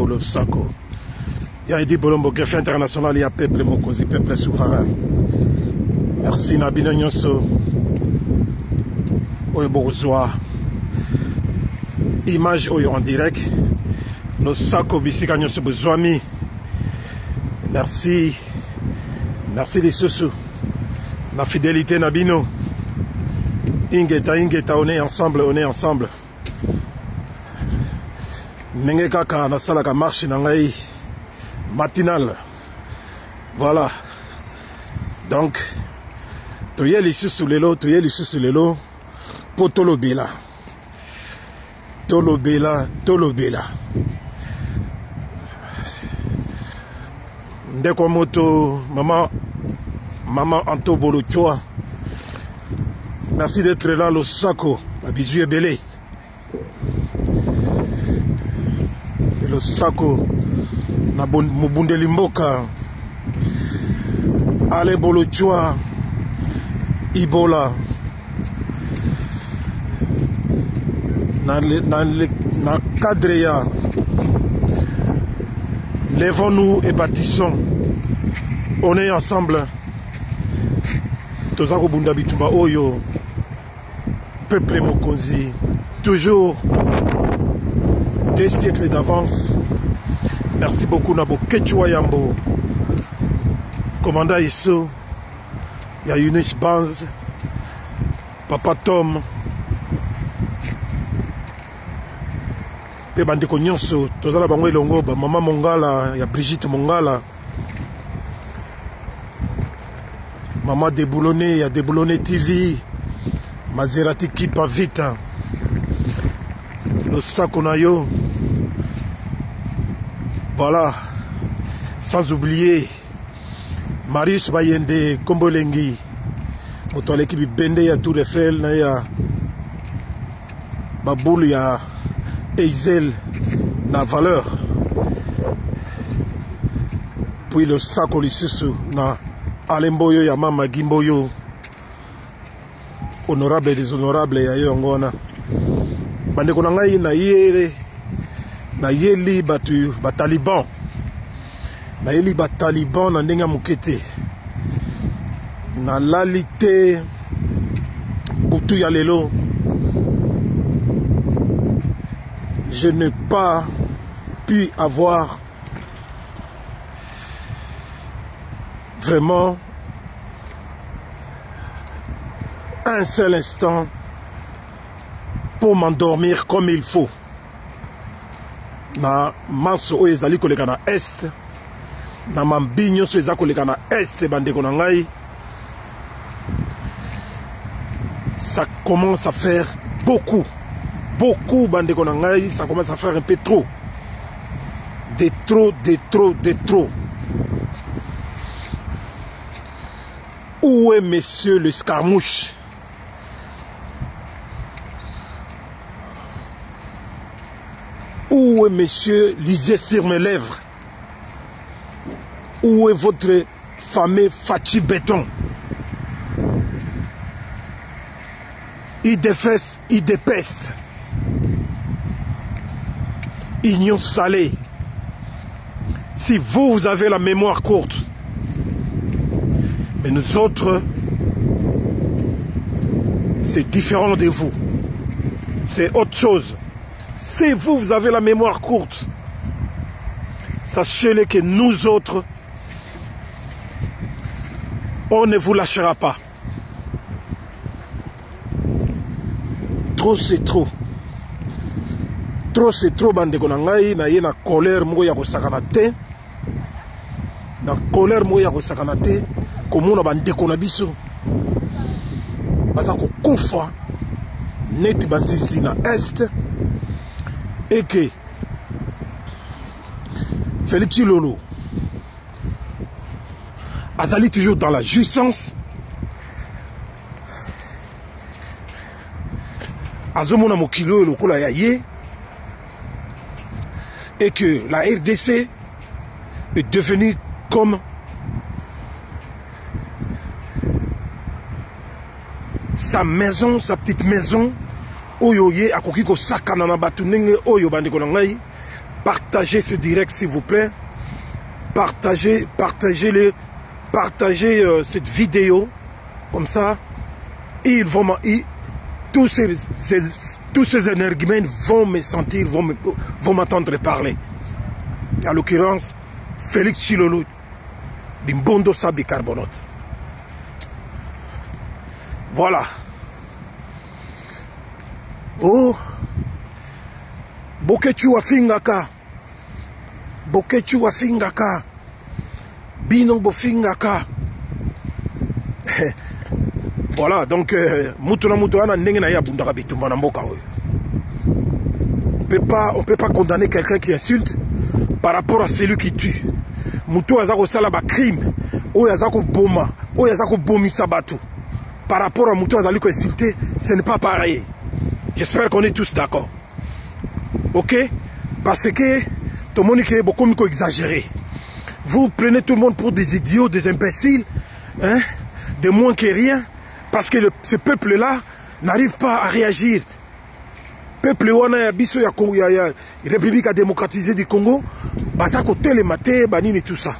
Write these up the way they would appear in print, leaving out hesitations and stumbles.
le Sako. Il y a dit Bolombo, greffe international, il y a peuple Mokozi, peuple souverain. Merci Nabino Nyonso. Oyo Bourgeois. Image Oyo en direct. Le Sako Bissika Nyonso Bozwami. Merci. Merci les sous. La fidélité Nabino. Ingeta, on est ensemble, Nenge kaka na sala ka marche na ngai matinale. Voilà. Donc toye lisusu lelo po tolobela. Ndeko moto maman Anto Bolochoa. Merci d'être là, le Sako, la bisu est belé. Le Sako, na Mobunde Limboka, Ale Bolochoa, Ibola, na Kadreya, lèvons-nous et bâtissons. On est ensemble. Tozako Bunda Bitumba Oyo. Peuple Mokonzi, toujours 2 siècles d'avance. Merci beaucoup Nabo Kechua Yambo, commandant Isso, il y a Younes Banz, Papa Tom, et Bandeko Nyonso, Tozala Bangwe Longo, Maman Mongala, il y a Brigitte Mongala, Maman Déboulonné, il y a Déboulonné TV, Maserati qui pas vite. Le Sako Nayo. Voilà. Sans oublier Marius Bayende, Kombolengi. Moto l'équipe Bende, il y a Tour Eiffel, il y a Baboul, il y a Eizel, na valeur. Puis le Sako Lissusu, na Alemboyo, il y a Mama Gimboyo. Honorable et déshonorable ya yongona bande ko ngai na yeli batu bataliban na yeli bataliban na ndenga mukete na lalité butu ya lelo. Je n'ai pas pu avoir vraiment un seul instant pour m'endormir comme il faut. Na maso oyo ezali koleka na est, na mambinyo so ezali koleka na est bandeko na ngai. Ça commence à faire beaucoup bandeko na ngai, ça commence à faire un peu trop. De trop. Où est monsieur le Scarmouche? Où est monsieur lisez sur mes lèvres? Où est votre fameux Fachi Béton? Il défesse, il dépeste. Ignon salé. Si vous avez la mémoire courte, mais nous autres, c'est différent de vous. C'est autre chose. Si vous avez la mémoire courte, sachez-le que nous autres, on ne vous lâchera pas. Trop c'est trop. Trop c'est trop, bandeko na ngai, na ye na colère moko ya kosakana te. Na colère moko ya kosakana te, komona bandeko na biso. Baza kokufa net banzinzi na est. Et que Félix Chilolo azali toujours dans la jouissance, azomona mokilo lokola ya ye, et que la RDC est devenue comme sa maison, sa petite maison. Oyo ye akoki ko sakana na batu ndenge oyo bandeko na ngai partagez ce direct s'il vous plaît. Partagez cette vidéo. Comme ça, tous ces énergumènes vont me sentir, vont m'entendre parler. En l'occurrence, Félix Tshilolo d'Imbondo Sa Bicarbonate. Voilà. Oh, Bokechu Afingaka. Bokechu Afingaka. Bino Bofingaka. Voilà, donc, on peut pas condamner quelqu'un qui insulte par rapport à celui qui tue. Moutou azako salaba crime, ou azako boma, ou azako bomi sabatu. Par rapport à Moutou azako insulté, ce n'est pas pareil. J'espère qu'on est tous d'accord. Ok? Parce que tout le monde est beaucoup exagéré. Vous prenez tout le monde pour des idiots, des imbéciles, hein, de moins que rien, parce que ce peuple-là n'arrive pas à réagir. Peuple wana biso ya Congo, ya République démocratisée du Congo, baza côté les matés, banini tout ça.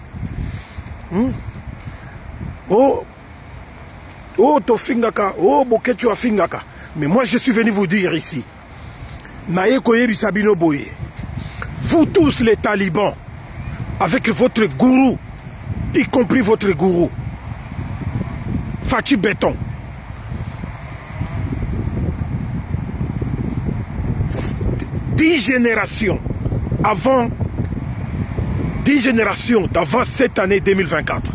Oh tofingaka, oh boketu afingaka. Mais moi je suis venu vous dire ici, naye koyebi sabino boye. Vous tous les talibans, avec votre gourou, y compris votre gourou, Fachi Béton. 10 générations avant cette année 2024.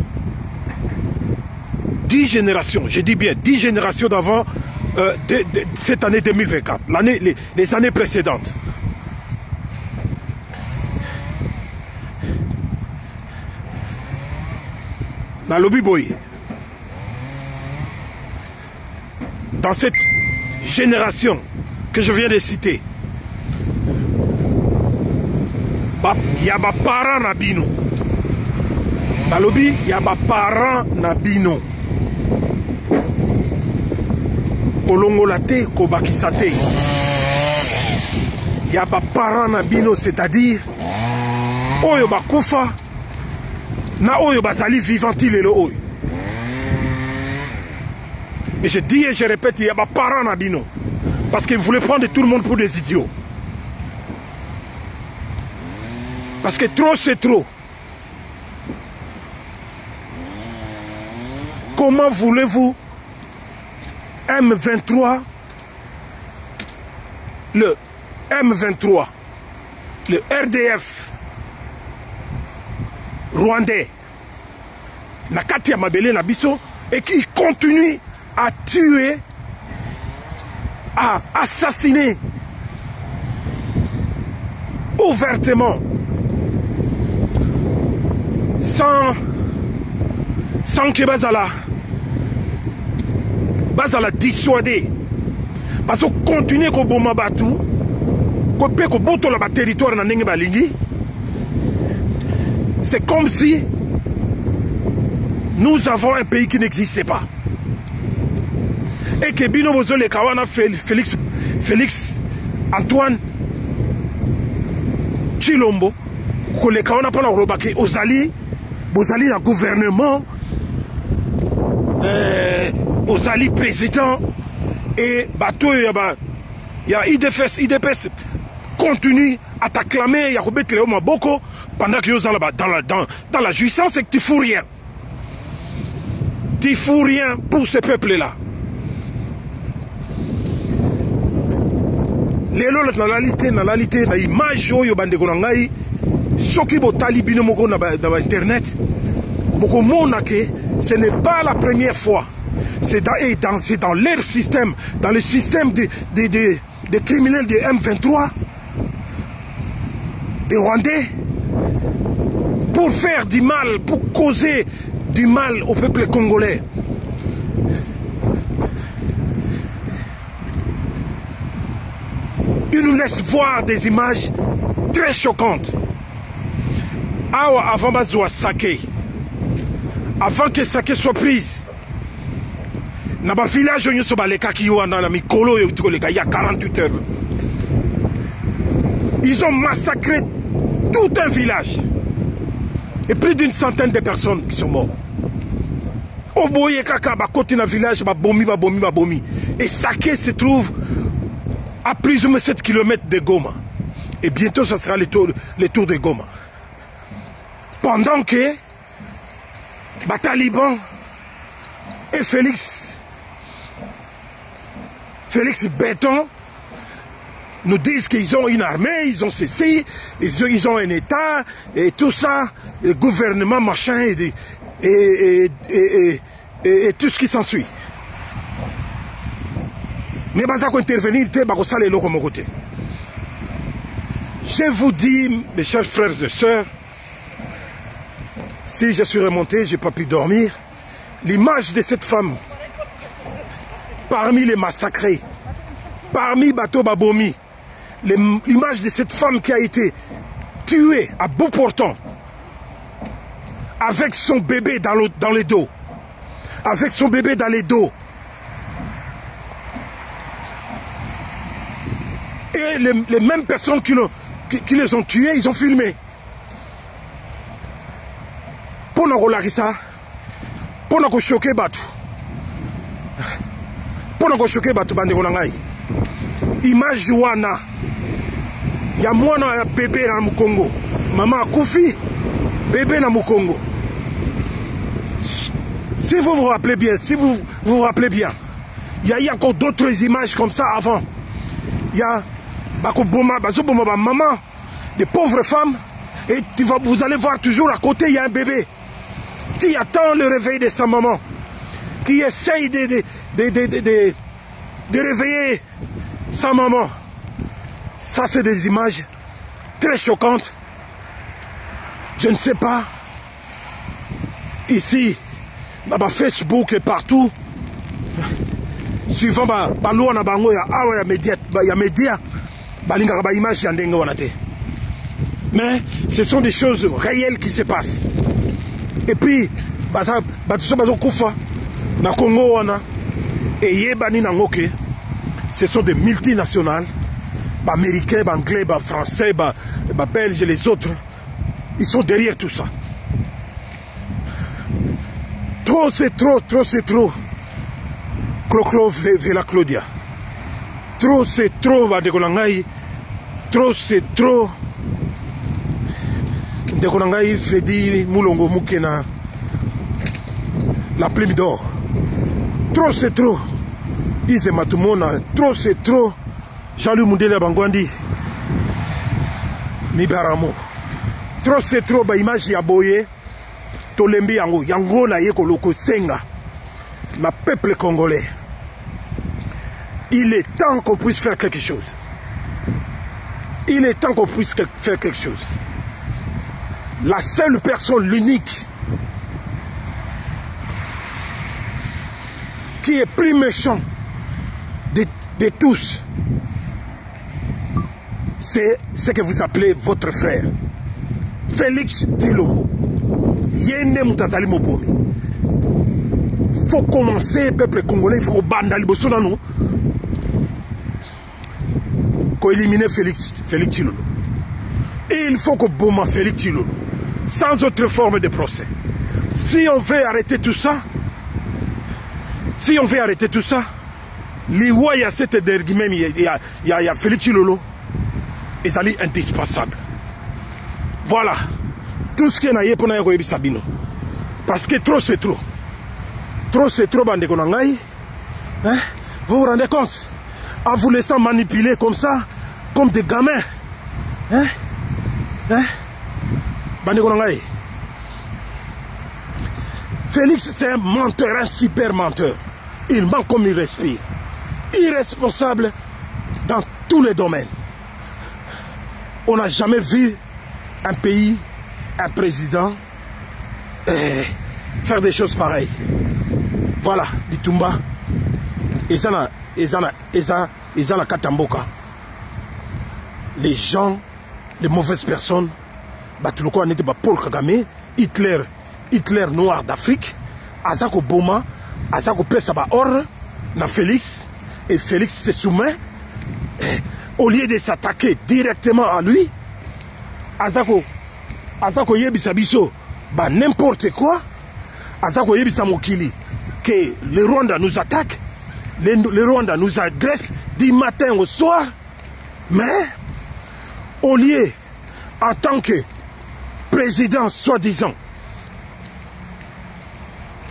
10 générations, je dis bien 10 générations d'avant cette année 2024, les années précédentes. Nalobi Boye. Dans cette génération que je viens de citer, il y a des parents nabino. Nalobi, il y a des parents nabino. Kolongolate, kobakisate. Il y a des parents nabino, c'est-à-dire, oyo bakufa, na oyo bazali vivanti lelo oyo. Et je dis et je répète, il y a des parents nabino. Parce qu'ils voulaient prendre tout le monde pour des idiots. Parce que trop c'est trop. Comment voulez-vous M23, le M23, le RDF rwandais, Nakati Amabele Nabiso, et qui continue à tuer, à assassiner ouvertement, sans que Bazala dissuader, parce qu'on continue à bomba batou, qu'on peut boto la territoire na ndenge balingi. C'est comme si nous avons un pays qui n'existait pas. Et que Bino Bozo le Kawana Félix Antoine Tshilombo, que le Kawana pas la robake Ozali, Bozali la gouvernement, Ozali président, et bateau il y a IDPS continue à t'acclamer, il y a Robert Léo Maboko, pendant que vous êtes dans la jouissance et que tu fous rien. Tu fous rien pour ce peuple-là. Lelo na réalité na image oyo bandeko na ngai soki botali bino moko na internet boko mona ke ce n'est pas la première fois, c'est dans leur système, dans le système des criminels de M23, des Rwandais, pour faire du mal, pour causer du mal au peuple congolais. Ils nous laissent voir des images très choquantes. Avant que Saké soit prise, dans le village, il y a 48 heures. Ils ont massacré Tout un village. Et plus d'une centaine de personnes qui sont mortes. Oboye kaka bakoti na village babomi. Et Saké se trouve à plus ou moins 7 km de Goma. Et bientôt ça sera le tour de Goma. Pendant que Taliban et Félix Béton nous disent qu'ils ont une armée, ils ont ceci, ils ont un État, et tout ça, le gouvernement machin, et tout ce qui s'ensuit. Mais Bazako intervenir, je vous dis, mes chers frères et sœurs, si je suis remonté, je n'ai pas pu dormir, l'image de cette femme, parmi les massacrés, parmi Bato Babomi, l'image de cette femme qui a été tuée à bout portant, avec son bébé dans les dos, avec son bébé dans les dos, et les mêmes personnes qui les ont tués, ils ont filmé. Pour nous choquer, image wana ya mwana ya bébé na Mukongo, maman akufi bébé na Mukongo. Si vous vous rappelez bien, il y a eu encore d'autres images comme ça avant. Il y a maman, des pauvres femmes, et vous allez voir toujours à côté il y a un bébé qui attend le réveil de sa maman, qui essaye de réveiller sa maman. Ça, c'est des images très choquantes. Je ne sais pas. Ici, Facebook et partout, suivant la loi na bango ya média, image ya ndenge wana te. Mais ce sont des choses réelles qui se passent. Et puis, na Congo wana, et yebani nangoke, ce sont des multinationales, américains, anglais, français, belges et les autres. Ils sont derrière tout ça. Trop, c'est trop, c'est trop. Clo Vela Claudia. Trop, c'est trop, Badegolangai. Trop, c'est trop. Ndekonangai Freddy Moulongo Mukena. La plume d'or. Trop, c'est trop. Disait Matumona. Trop, c'est trop. Jean-Louis Moundela Bangwandi. Mibaramo. Trop, c'est trop. Image ya boye. Tolembi yango. Yango na ye koloko senga. Ma peuple congolais. Il est temps qu'on puisse faire quelque chose. Il est temps qu'on puisse faire quelque chose. La seule personne, l'unique, qui est plus méchant de tous, c'est ce que vous appelez votre frère, Félix Tshilombo. Yene Moutazali Mobomi. Il faut commencer, peuple congolais, il faut bandali bosonano. Éliminer Félix Tshilombo. Et il faut que Boma Félix Tshilombo, sans autre forme de procès. Si on veut arrêter tout ça, l'Iwa cette derguimem, il y a Félix Tshilombo, et ça est indispensable. Voilà. Tout ce qui est naïe pour naïe Sabino. Parce que trop c'est trop. Trop c'est trop, bande konangai. Hein? Vous vous rendez compte? En vous laissant manipuler comme ça, comme des gamins. Hein? Hein? Bande konangai. Félix, c'est un menteur, un super menteur. Il ment comme il respire. Irresponsable dans tous les domaines. On n'a jamais vu un pays, un président, faire des choses pareilles. Voilà, Bitumba, Ezana Katamboka. Les gens, les mauvaises personnes, Batuloko n'était pas Paul Kagame, Hitler noir d'Afrique, Azako Boma, Azako Pesaba Or, na Félix, et Félix se soumet, au lieu de s'attaquer directement à lui, azako yebisa biso ba n'importe quoi, azako yebisa mokili que le Rwanda nous attaque, le Rwanda nous agresse du matin au soir, mais au lieu, en tant que président soi-disant,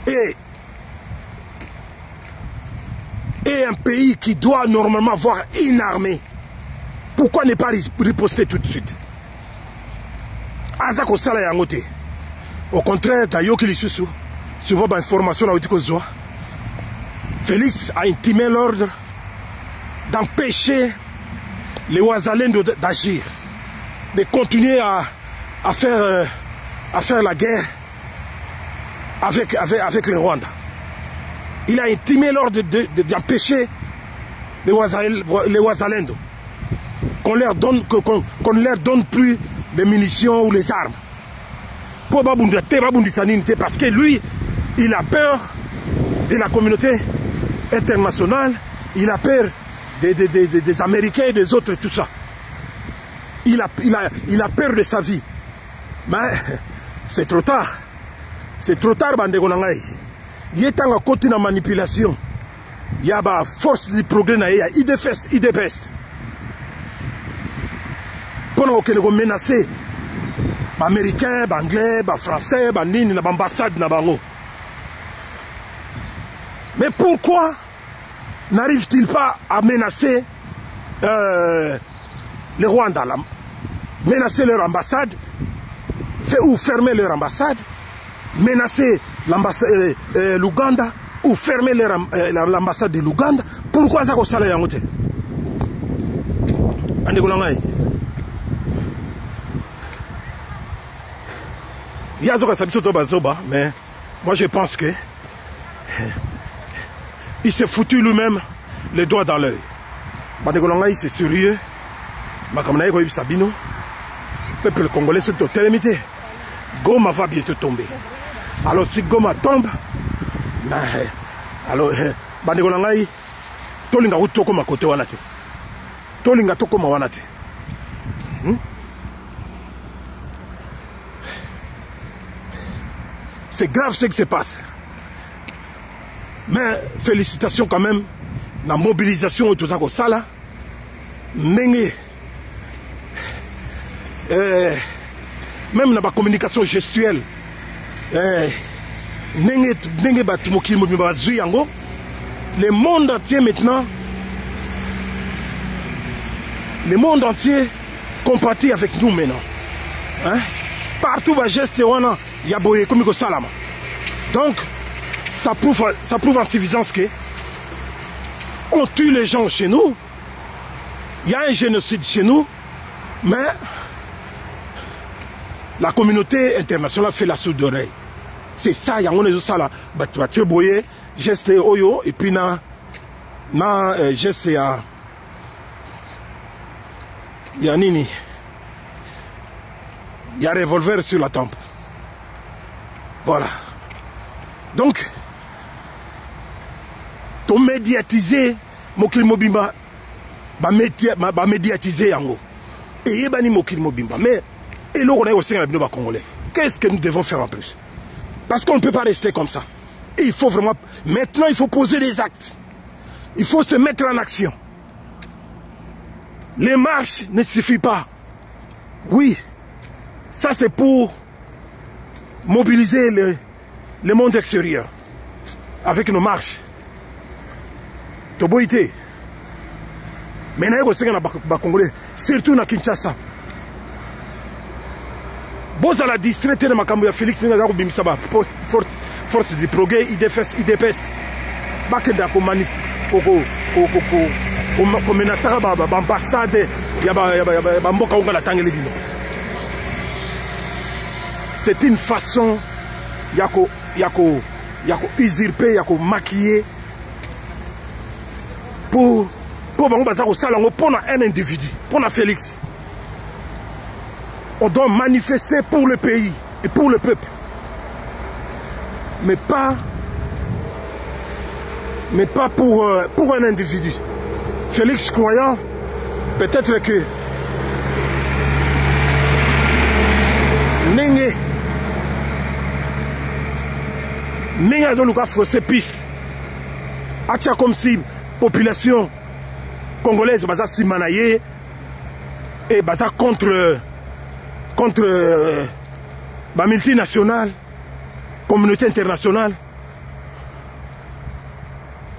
et un pays qui doit normalement avoir une armée, pourquoi ne pas riposter tout de suite? Azako sala yangote. Au contraire, d'ailleurs, qu'il est sur vos informations, Félix a intimé l'ordre d'empêcher les Ouazalendo d'agir, de continuer à faire la guerre avec le Rwanda. Il a intimé l'ordre d'empêcher les Ouazalendo, qu'on ne leur donne plus les munitions ou les armes. Parce que lui, il a peur de la communauté internationale, il a peur des Américains et des autres, tout ça. Il a peur de sa vie. Mais c'est trop tard. C'est trop tard, bandeko nangai. Il est en côté de la manipulation. Il y a la force du progrès, il y a IDPEST. Pendant qu'on est menacé, les Américains, les Anglais, les Français, les ambassades, mais pourquoi n'arrive-t-il pas à menacer le Rwanda, menacer leur ambassade, ou fermer leur ambassade, menacer l'Ouganda, ou fermer l'ambassade de l'Ouganda? Pourquoi ça ça l'a yangote? Il y a mais moi je pense que il s'est foutu lui-même les doigts dans l'œil. C'est sérieux. Le peuple congolais se totalement. Goma va bientôt tomber. Alors si Goma tombe, alors Bandegolangay, Tolinga Utoko Makote Wanate. Tolinga Toko Mawanate. C'est grave ce qui se passe. Mais félicitations quand même, la mobilisation et tout ça comme ça là. Même dans la communication gestuelle, le monde entier maintenant, le monde entier compatit avec nous maintenant. Hein? Partout, il y a geste, il y a boye comme salama. Donc, ça prouve en suffisance que on tue les gens chez nous, il y a un génocide chez nous, mais la communauté internationale fait la sourde d'oreille. C'est ça, il y a un ça là, tu as boye, geste oyo, et puis geste il y a nini, il y a un revolver sur la tempe. Voilà. Donc, to médiatiser Mokil Mobimba, médiatiser yango. Et yebani Mokil Mobimba. Mais, et là, on est aussi un Congolais. Qu'est-ce que nous devons faire en plus? Parce qu'on ne peut pas rester comme ça. Et il faut vraiment, maintenant, il faut poser des actes. Il faut se mettre en action. Les marches ne suffisent pas. Oui, ça c'est pour mobiliser le monde extérieur avec nos marches. Toboïté. Maintenant, il y a des Congolais, surtout à Kinshasa. Bon, ça la distraite de Makamouya Félix, force du progrès, IDPEST. Bakenda ko manif ko menasaka ba ambassade ya ba mboka unga la tangeli bino. C'est une façon yako usurper, yako maquiller pour bango bazako salango pour un individu, pour Félix. On doit manifester pour le pays et pour le peuple. Mais pas pour un individu. Félix croyant, peut-être que Nenga zoluka fausser piste. Acha comme si population congolaise baza simanaye et baza contre la multinationale, communauté internationale.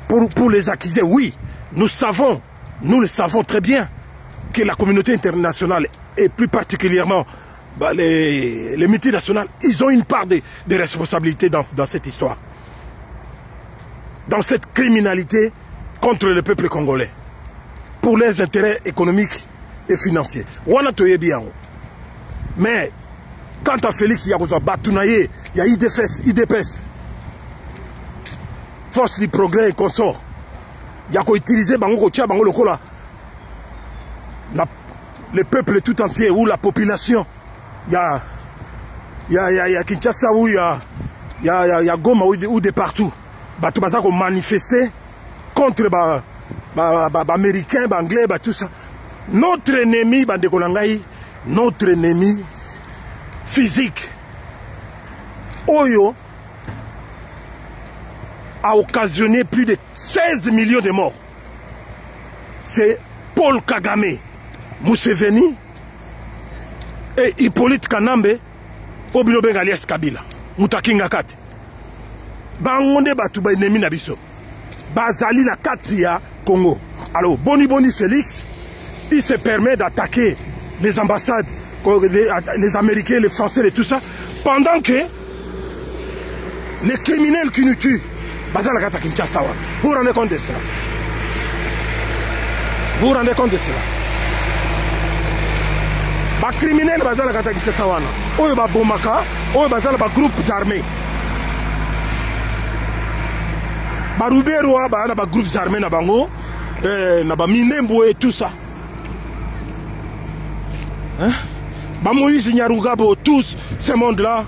Pour les accuser, oui, nous le savons très bien que la communauté internationale et plus particulièrement les multinationales, ils ont une part de responsabilité dans cette histoire. Dans cette criminalité contre le peuple congolais. Pour leurs intérêts économiques et financiers. Mais, quant à Félix Yagoza Batounaye, il y a IDPS, Force du Progrès et consorts. Il y a utilisé Bango Tia, Bango Lokola. Le peuple tout entier ou la population. Il y a Kinshasa où il y a Goma ou de partout. Tout ça qu'on manifestait contre Américains, Anglais, tout ça. Notre ennemi, notre ennemi physique, Oyo, a occasionné plus de 16 millions de morts. C'est Paul Kagame, Museveni et Hippolyte Kanambe, Obino Bengalias Kabila, Mutakinga Kati. Bangonde batuba ennemi na biso. Bazali na kati ya Congo. Alors, Boni Félix, il se permet d'attaquer les ambassades, les Américains, les Français et tout ça, pendant que les criminels qui nous tuent, Bazali na kati ya Kinshasa. Vous vous rendez compte de cela? Vous vous rendez compte de cela? Les criminels Bazali na kati ya Kinshasa wana. Oyo ba bomaka, oyo bazali ba groupes armés. Barubero na ba groupes armés na bango na ba Minembo et tout ça. Hein? Ba Moïse Nyarugabo, tous ce monde là.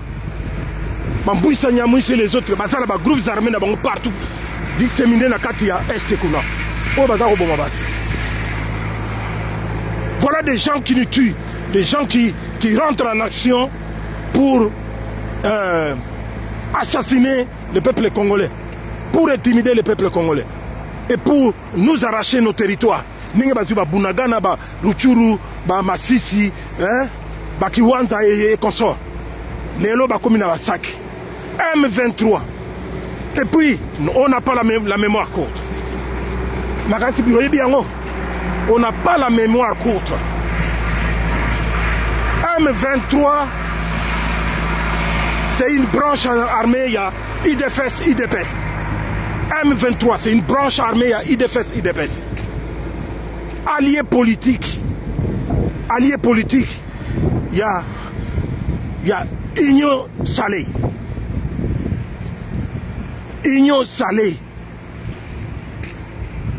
Ba Mbouissa Nyamouisse et les autres, bazala ba groupes armés na bango partout. Disséminés na kati ya Est kuna. O bazako bomabati. Voilà des gens qui nous tuent, des gens qui rentrent en action pour assassiner le peuple congolais, pour intimider le peuple congolais et pour nous arracher nos territoires. Ninge bazuba Bunagana, ba Ruchuru, ba Masisi, hein, ba Kiwanza et consorts. Lelo ba komina Basaki. M23. Et puis, on n'a pas la mémoire courte. On n'a pas la mémoire courte. M23, c'est une branche armée, il y a IDPS. M23, c'est une branche armée, il y a IDPS. Alliés politiques, il y a Union Salée. Union Salée.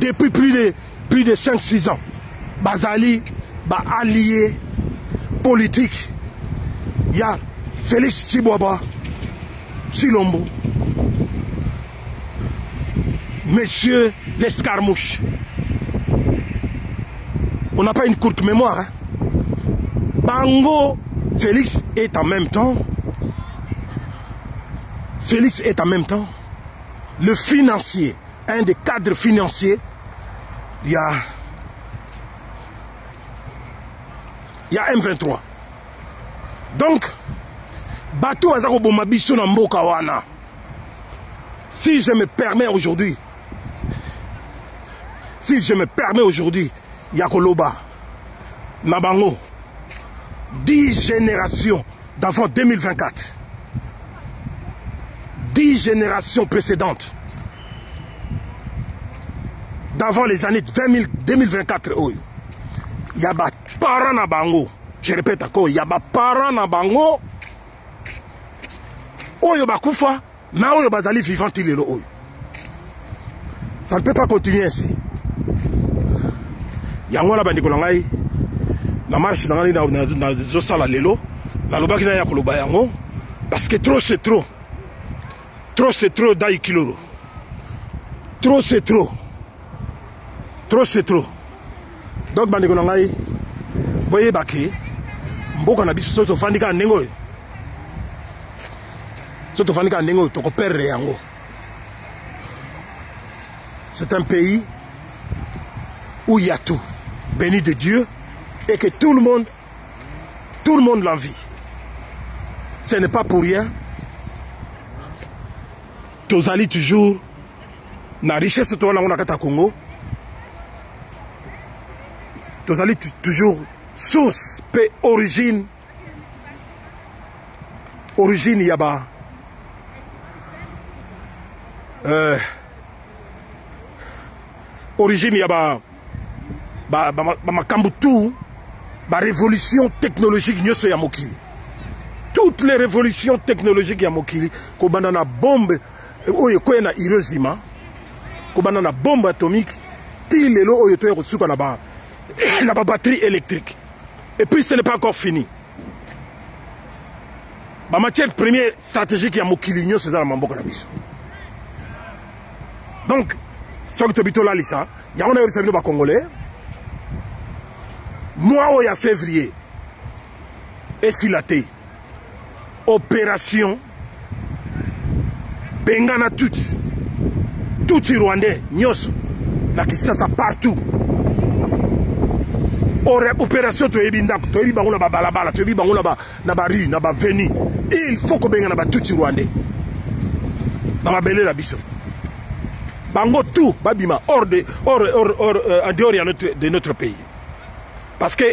Depuis plus de 5-6 ans. Bazali, allié politique. Il y a Félix Tshibouaba, Tshilombo, Monsieur l'Escarmouche. On n'a pas une courte mémoire. Hein? Bango, Félix est en même temps. Le financier, un des cadres financiers. Il y a M23. Donc, Bato Azako Bomabiso na mboka wana. Si je me permets aujourd'hui, Yakoloba, Nabango, 10 générations d'avant 2024, 10 générations précédentes, d'avant les années 2024, il y a des parents na bango. Je répète encore, il y a des parents na bango. Oyo bakufa, na oyo bazali vivant ilelo oyo. Ça ne peut pas continuer ainsi. Yango la bandiko ngai na marche ngai na zo sala lelo, na lobaki na ya koloba yango parce que trop c'est trop. Trop c'est trop dai kilolo. Trop c'est trop. Trop c'est trop. Donc bandiko ngai boye baki mboka na biso soto fandika nengo. C'est un pays où il y a tout, béni de Dieu, et que tout le monde l'envie. Ce n'est pas pour rien. Tozali toujours na richesse to na kata Congo. Tozali toujours source pe origine yaba origine yaba makambu tout ba révolution technologique nyoso ya mokili. Toutes les révolutions technologiques ya mokili ko banana bombe oyo ko na Hiroshima ko banana bombe atomique ti lelo oyo to yosuka na ba batterie électrique. Et puis ce n'est pas encore fini. Ma matière première stratégique ya mokili nyoso za na mboka na biso. Donc ce que tu là lisa, il y a un service congolais. Moi, il y a février, et filaté, opération, Bengana tout Rwandais, Nyos, Nakisasa partout. Opération, tu es bindak, tu es bangona balabala, tu es bangona nabari, nabaveni. Il faut que Bengana tout Rwandais. Dans ma belle la biso. Bango tout, babima, en dehors de notre pays. Parce que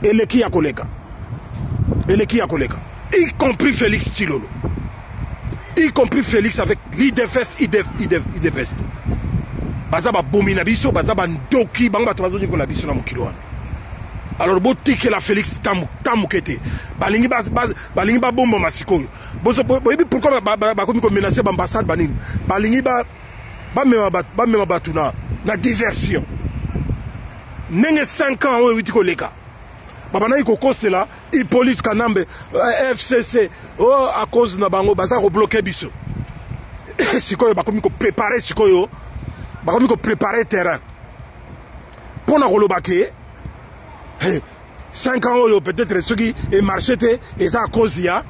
Eleki Akoleka, y compris Félix Tshilolo, y compris Félix avec l'IDFS, IDFS. Bazaba Bominabiso, Bazaba Ndoki, Banga Toazo Nikola Biso na Mukilwana. Alors, boti que la Félix Tamukete, Balingi ba bombo masikoyo. Pourquoi bakomi ko menacer l'ambassade Banin? Balingi ba mema batuna na diversion. Nenge 5 ans oyo witiko leka. Babana iko kose la Hippolyte Kanambe FCC à cause na bango baza ko bloquer biso. Sikoyo bakomi ko préparer sikoyo. Bakomi ko préparer terrain. Pona kolobake 5 ans oyo peut-être ceux qui est marché et ça à cause il y a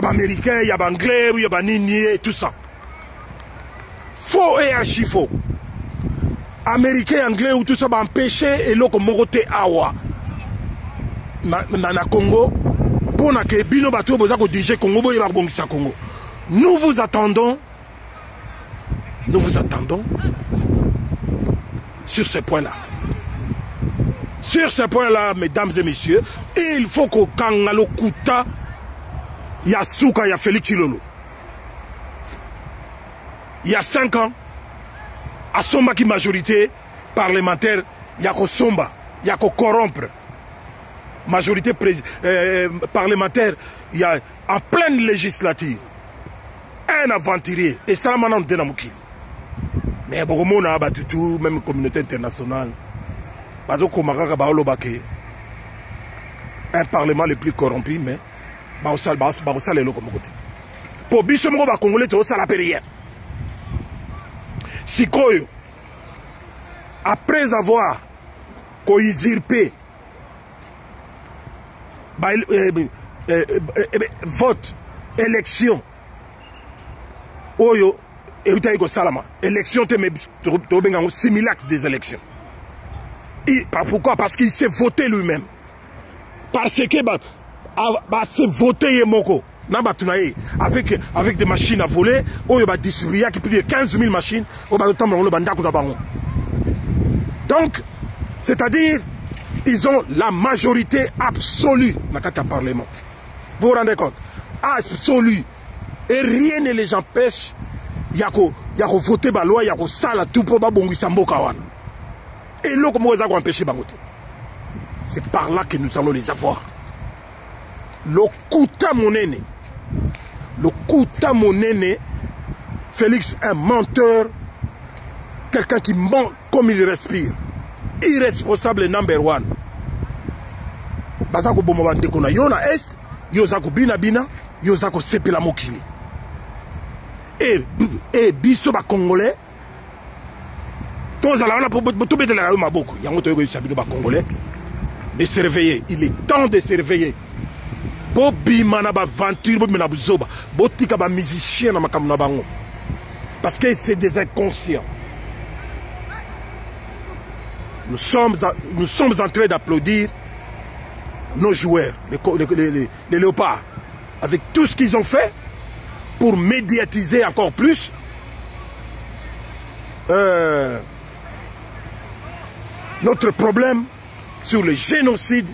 ba américain, il y a ba anglais, il y a ba nini et tout ça. Faux et archi faux. Américain, anglais ou tout ça va empêcher et l'autre morote awa na Congo pour que bino bateau boza ko dirige Congo boye ba bongisa Congo. Nous vous attendons sur ce point-là. Sur ce point-là, mesdames et messieurs, il faut qu'au Kangalo Kuta Yasuka ya Félix Tshilolo. Il y a 5 ans, à Somba qui majorité parlementaire, il y a qu'au Somba, il y a qu'au corrompre. Majorité parlementaire, il y a en pleine législative un aventurier. Et ça, maintenant, on est dans le Moukil. Mais beaucoup de monde a battu tout, même la communauté internationale. Parce que un parlement le plus corrompu, mais le locomotive. Pour Bissomo Congolais, ça n'a pas rien. Sikoyo, après avoir usurpé vote, élection, Oyo, Salama, élection, simulacre des élections. Pourquoi? Parce qu'il s'est voté lui-même. Parce que s'est voté Yemoko. Avec des machines à voler, il y a distribué plus de 15 000 machines. Donc, c'est-à-dire, ils ont la majorité absolue dans le Parlement. Vous vous rendez compte? Absolue. Et rien ne les empêche. Il y a voté la loi, il y a ça, tout pour Sambokawan. Et là, comment ils ont empêché Bangote? C'est par là que nous allons les avoir. Le Kouta Monene. Le Kouta Monene, Félix, un menteur, quelqu'un qui ment comme il respire. Irresponsable number one. Bazako bomobande kona yona est, yozako bina, yozako sepela mokili. Et biso ba Congolais, tous ala pour tout mettre la maboko. Yango to yoko sabino ba Congolais, de se réveiller. Il est temps de se réveiller. bobima na baventure bobima na buzoba botika bamusicien na makambo na bango parce que c'est des inconscients. Nous sommes en train d'applaudir nos joueurs, les léopards, avec tout ce qu'ils ont fait pour médiatiser encore plus notre problème sur le génocide.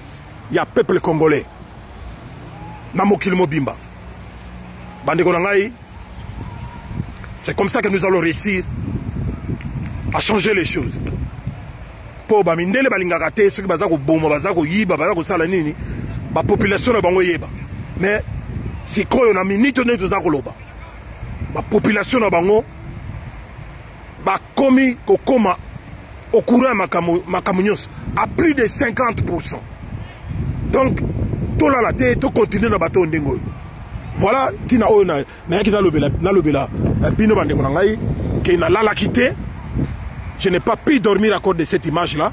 Il y a peuple congolais. Namokil Mobimba. C'est comme ça que nous allons réussir à changer les choses. Po ba mindele balingaka te soki baza ko boma baza ko yiba baza ko sala nini ba population na bango yeba mais sikoyo na minute ne toza ko loba ba population na bango ba komi ko koma au courant makamunyos à plus de 50%. Donc to la tête to continuer na bato ndengo. Voilà tina oyo na yaki na lobela bino bande ko ngai ke na lala kité. Je n'ai pas pu dormir à cause de cette image-là.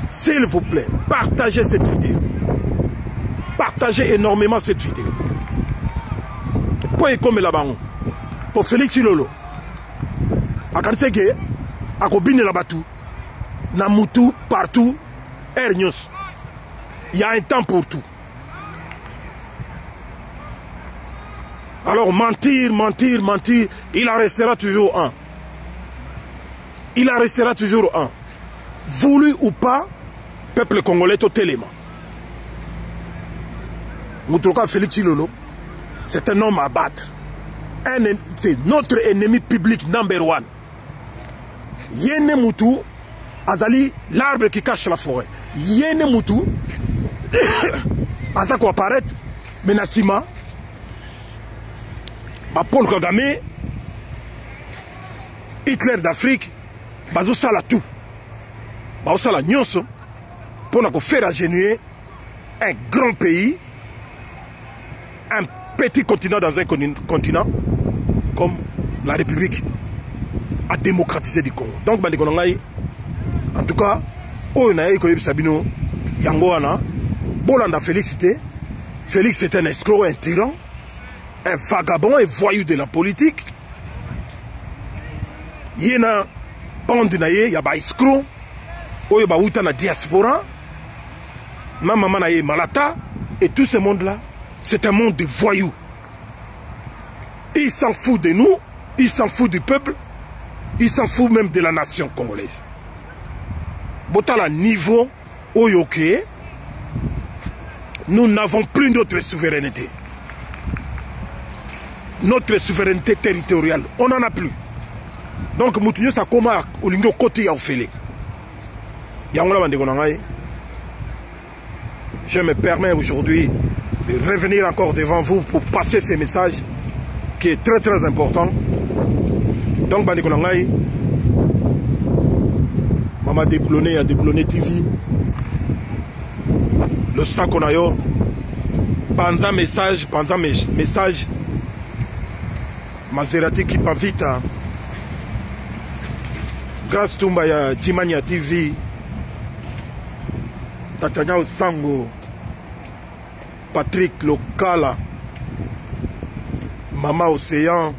S'il vous plaît, partagez cette vidéo. Partagez énormément cette vidéo. Pour comme la bango. Pour Félix Chilolo. Akanseke, akobine la batu. Namutu, partout, Ernios. Il y a un temps pour tout. Alors mentir, mentir, mentir, il en restera toujours un. Il en restera toujours un. Voulu ou pas, peuple congolais totalement. Moutroka Félix Chilolo, c'est un homme à battre. C'est notre ennemi public number one. Yene Moutou, Azali, l'arbre qui cache la forêt. Yene Moutou, Azako apparaît, Menassima, Paul Kagame, Hitler d'Afrique, bazosala tout. Bazosala nyonso pour faire agenouiller un grand pays, un petit continent dans un continent comme la République a démocratisé du Congo. Donc, en tout cas, Sabino Yangoana, Bolanda Félix est un escroc, un tyran, un vagabond, un voyou de la politique. Yena bande naye, yaba escroc, oyo ba wuta na diaspora, maman naye malata, et tout ce monde-là, c'est un monde de voyous. Il s'en fout de nous, il s'en fout du peuple, il s'en fout même de la nation congolaise. Botala niveau oyoke, nous n'avons plus notre souveraineté. Notre souveraineté territoriale, on n'en a plus. Donc, Moutinho Sakoma, Olingo côté à Ophélie. Je me permets aujourd'hui de revenir encore devant vous pour passer ce message qui est très très important. Donc, Bandikonangaï, Maman Déboulonné a Déboulonné TV, le Sakonayo, Panza message, Maserati qui pas vite. Grâce Tumba ya Jimania TV, Tatanya Osango, Patrick Lokala, Mama Océan,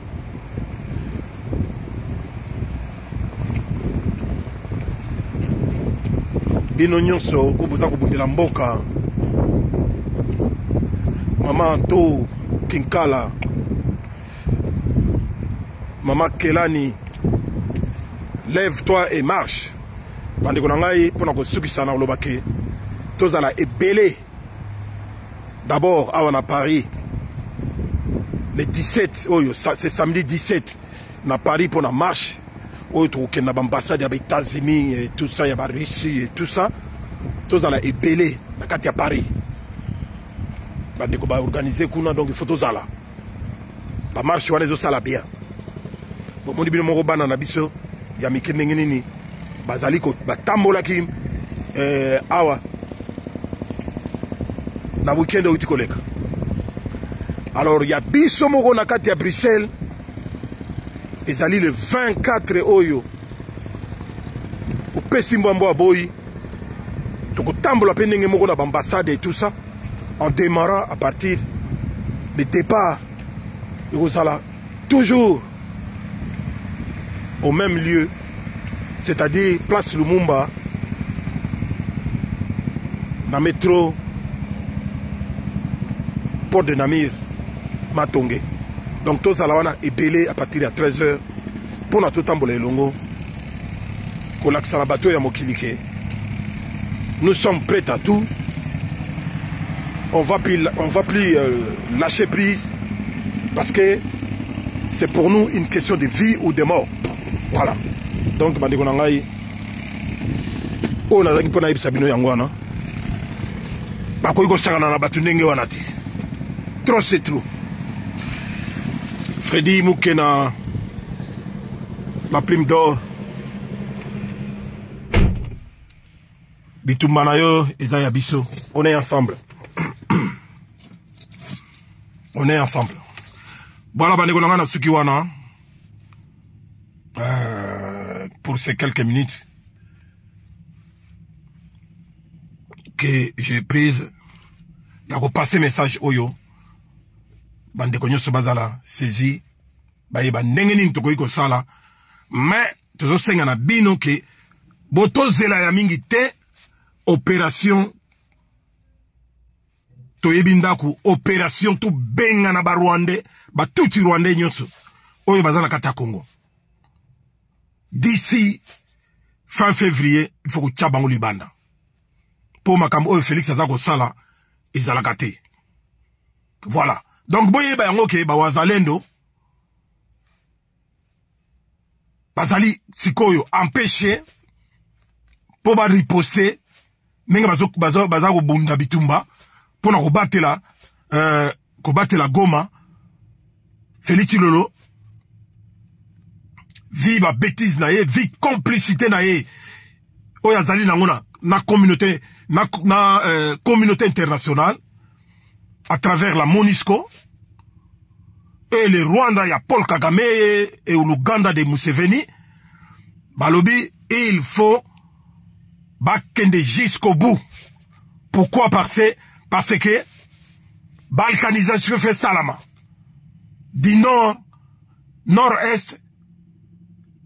Bino Nyonso, Boboza Kobundela Mboka, Mama Anto, Kinkala, Mama Kelani, lève-toi et marche. Bande konangai pona ko sukisa na lobake. Tozala ebele. D'abord à Paris. Le 17, c'est samedi 17 na Paris pour la marche. Oyo to kena ambassade ya États-Unis et tout ça, ya ba Russie et tout ça. Tozala ebele na kati ya Paris. Bande ko ba organiser kuna, donc il faut tozala. Ba marche wana zo sala bien. Bon moni bino moko bana na biso ya mikende nini bazali ko batambola ki awa na weekend uti koleka. Alors ya biso moko na kati ya Bruxelles ezali le 24 oyo opesi mbambo aboyi tokotambola pe ndenge moko na ambassade et tout ça en démarrant à partir du départ ekozala toujours au même lieu, c'est-à-dire place Lumumba, na métro Port de Namir, Matongé. Donc tous wana ebélé à partir de 13h pour na totambola elongo ko laksa na bateau ya mokilike. Nous sommes prêts à tout. On va plus lâcher prise parce que c'est pour nous une question de vie ou de mort. Voilà. Donc bandeko na ngai on a zaki pona yebisa bino yango wana. Bakoyi kosangana na bato ndenge wana ti. Trop c'est trop. Freddy Moukena, ma prime d'or. Bitumbanayo et Zayabiso. On est ensemble. On est ensemble. Voilà, Banegolanga Sukiwana. Pour ces quelques minutes que j'ai prises, il y a passé message Oyo. Bandekonyo Sobazala saisi. Baye bandengeni tokoyi ko sala. Mais, tozo senga na bino ke boto zela ya mingi te. Opération Toyebindaku, opération tout benga na ba Rwandais, ba tuti Rwandais nyonso. Oyo bazala kata Congo. D'ici fin février, il faut que Tchabango libanda. Pour makambo oyo Félix Azako sala, ezala kate. Voilà. Donc boye ba yango ke ba wazalendo bazali sikoyo empêcher pour ba riposter. Nenga bazako bunda bitumba pour na kobatela Goma Félix Lolo vi ba bêtise na ye vi complicité na ye oya zali nangona na communauté communauté internationale à travers la MONUSCO et le Rwanda ya Paul Kagame et l'Ouganda de Museveni balobi il faut bakende jusqu'au bout. Pourquoi? Parce que balkanisation fait salama. Du nord, nord-est,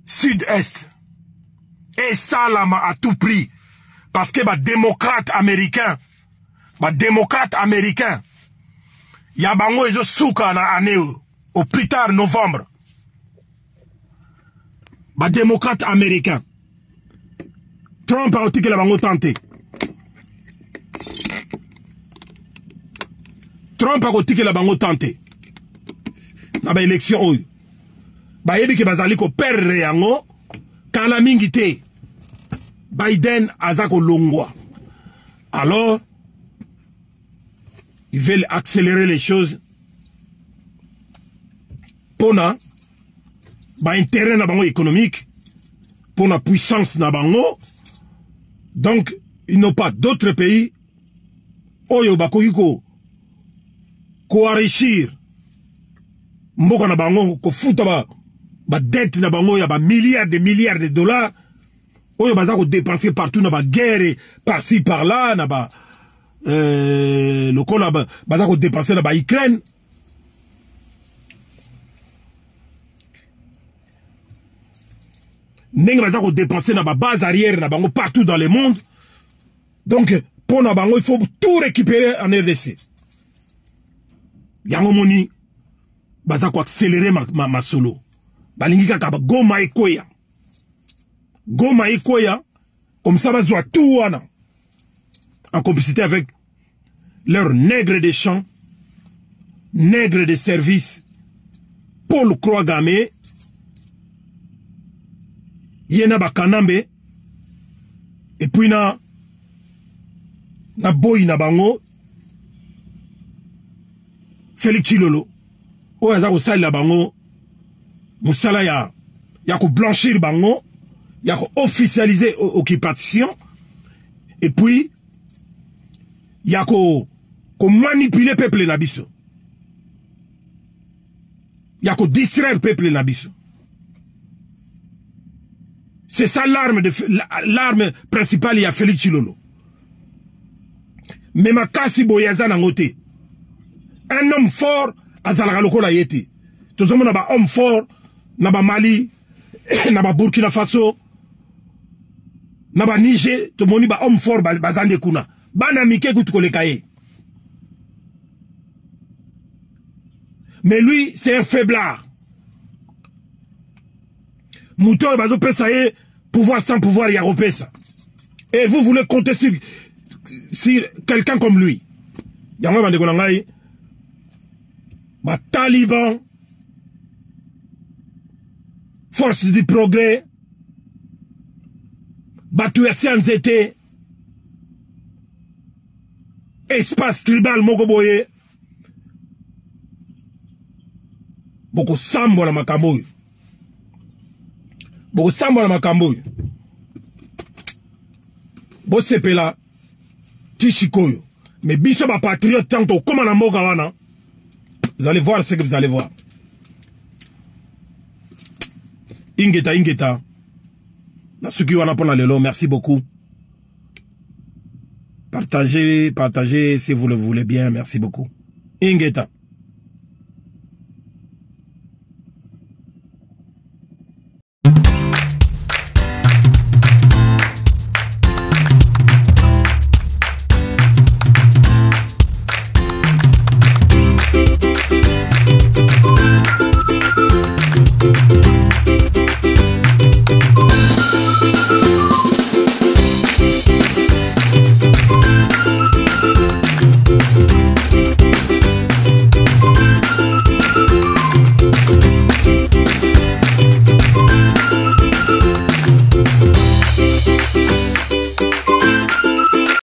sud-est. Et salama à tout prix. Parce que démocrate américain, ya bango ezo souka na année au plus tard novembre. Démocrate américain. Trump a aussi que la bango tenté. Trump a aussi que la bango tenté. Na ba élection oyo. Ba yebi ke bazali ko perdre yango kala mingi te. Biden azako longwa. Alors ils veulent accélérer les choses. Pour na ba intérêt na bango économique, pour na puissance na bango. Donc, ils n'ont pas d'autres pays. Oyo bakoyiko ko enrichir. Mboka na bango ko futa ba dette na bango ya ba milliards de dollars. Oyo bazako dépenser partout na ba guerre par-ci par-là na ba lokola bazako dépenser na ba Ukraine. Neng bazako dépenser na ba base arrière na bango partout dans le monde. Donc pour na bango il faut tout récupérer en RDC. Yango moni bazako accélérer ma solo. Balingi kaka ba Goma Ekoya. Goma Ekoya comme ça bazwa tout wana en complicité avec leurs nègres des champs, nègres de service, Paul Kouagame, Yena Bakanambe, et puis na boy na bango, Félix Chilolo, oyaza ko sali la bango, musala ya ko blanchir bango, ya ko officialiser occupation, et puis ya ko manipuler peuple na biso. Ya ko distraire peuple na biso. C'est ça l'arme principale, il y a Félix Chilolo. mais makasi boyaza nangote. Un homme fort azalaka lokola yete. Tozomona ba homme fort na ba Mali, na ba Burkina Faso, na ba Niger, tomoni ba homme fort bazande kuna. Bana mike kutukoleka ye. Mais lui, c'est un faiblard. Mouton bazo pesa ye, pouvoir sans pouvoir y a repesa. Et vous voulez compter sur quelqu'un comme lui. Yama bande konangai. Ba Taliban, force du progrès, Batouassi Anzete, espace tribal Mogoboye, Boko Sambo la Makamboy. Boko Sambo la Makamboy. Bo sepela, Tichikoyo. Mais biso ba patriote tanto, comme en Mogawana. Vous allez voir ce que vous allez voir. Ingeta, Ingeta. Nasuki wana pona lelo, merci beaucoup. Partagez, partagez si vous le voulez bien, merci beaucoup. Ingeta.